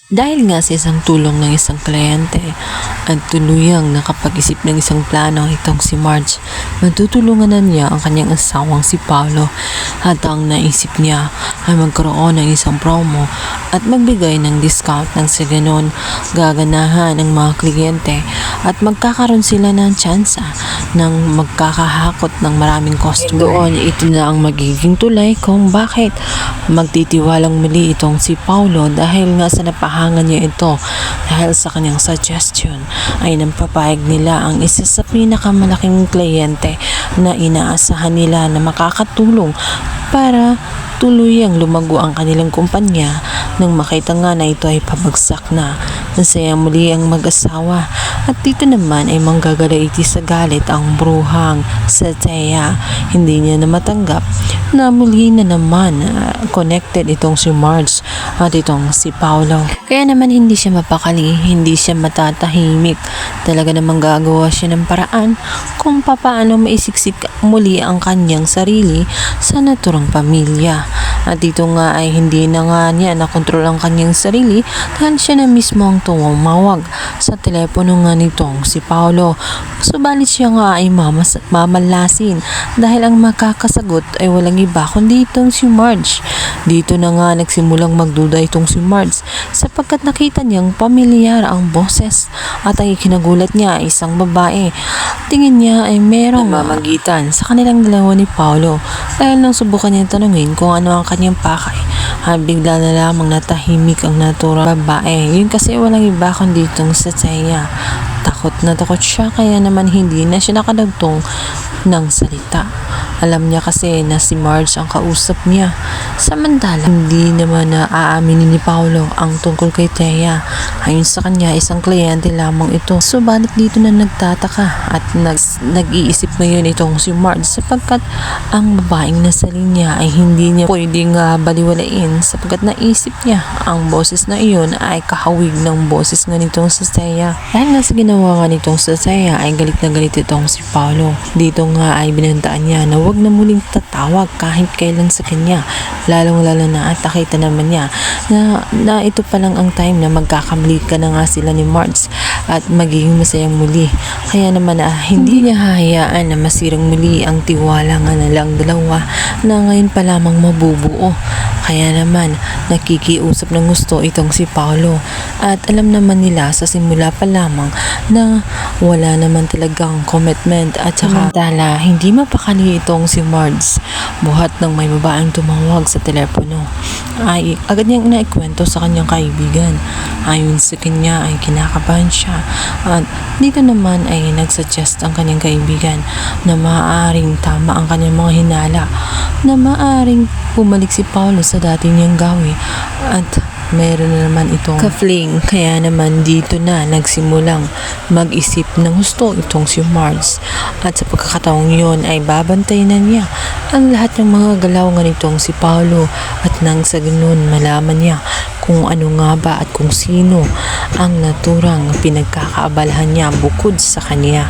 Dahil nga sa isang tulong ng isang kliyente at tuluyang nakapag-isip ng isang plano itong si Marge, matutulungan na niya ang kanyang asawang si Paolo at ang naisip niya ay magkaroon ng isang promo at magbigay ng discount nang sa ganon gaganahan ng mga kliyente at magkakaroon sila ng tsansa ng magkakahakot ng maraming customer. Doon, ito na ang magiging tulay kung bakit magtitiwalang muli itong si Paolo dahil nga sa napahangan niya ito dahil sa kanyang suggestion ay nampapayag nila ang isa sa pinakamalaking kliyente na inaasahan nila na makakatulong para tuluyang lumago ang kanilang kumpanya nang makita nga na ito ay pabagsak na. Masaya muli ang mag-asawa at dito naman ay manggagalaiti sa galit ang bruhang sa Thea. Hindi niya na matanggap na muli na naman connected itong si Marge at itong si Paolo. Kaya naman hindi siya mapakali, hindi siya matatahimik. Talaga namang gagawa siya ng paraan kung papaano maisiksik muli ang kanyang sarili sa naturang pamilya. At dito nga ay hindi na nga niya nakontrol ang kanyang sarili dahil siya na mismo ang tumawag sa telepono nga nitong si Paolo. Subalit siya nga ay mamalasin dahil ang makakasagot ay walang iba kundi itong si Marge. Dito na nga nagsimulang magduda itong si Marge sapagkat nakita niyang pamilyar ang boses at ang ikinagulat niya ay isang babae. Tingin niya ay merong namamagitan sa kanilang dalawa ni Paolo dahil nang subukan niya tanungin kung ano ang kanyang pakay ay bigla na lamang natahimik ang naturang babae. Yun kasi walang iba kundi itong sa Thea. Takot na takot siya kaya naman hindi na siya nakadagtong ng salita. Alam niya kasi na si Marge ang kausap niya. Samantala, hindi naman na aaminin ni Paolo ang tungkol kay Thea. Ayon sa kanya, isang kliyente lamang ito. Subalit dito na nagtataka at nag-iisip ngayon itong si Marge sapagkat ang babaeng nasa linya ay hindi niya pwedeng baliwalain sapagkat naisip niya ang boses na iyon ay kahawig ng boses nga nitong sa Thea. Dahil nga sa ginawa nga nitong sa Thea ay galit na galit itong si Paolo. Dito nga ay binantaan niya na huwag na muling tatawag kahit kailan sa kanya. Lalong-lalo na at nakita naman niya na ito pa lang ang time na magkakamali ka na nga sila ni Marge at magiging masayang muli. Kaya naman hindi niya hahayaan na masirang muli ang tiwala nga na lang dalawa na ngayon pa lamang mabubuo. Kaya naman nakikiusap ng gusto itong si Paolo at alam naman nila sa simula pa lamang na wala naman talagang commitment at saka hindi mapakali itong si Marge. Buhat ng may babaeng tumawag sa telepono ay agad niyang naikwento sa kanyang kaibigan. Ayon sa kanya ay kinakabahan siya at dito naman ay nagsuggest ang kanyang kaibigan na maaaring tama ang kanyang mga hinala na maaaring bumalik si Paolo sa dati niyang gawi at meron na naman itong ka-fling. Kaya naman dito na nagsimulang mag-isip ng gusto itong si Marge at sa pagkakataong yun ay babantayan na niya ang lahat ng mga galaw nga nitong si Paolo at nang sa ganun malaman niya kung ano nga ba at kung sino ang naturang pinagkakaabalahan niya bukod sa kanya.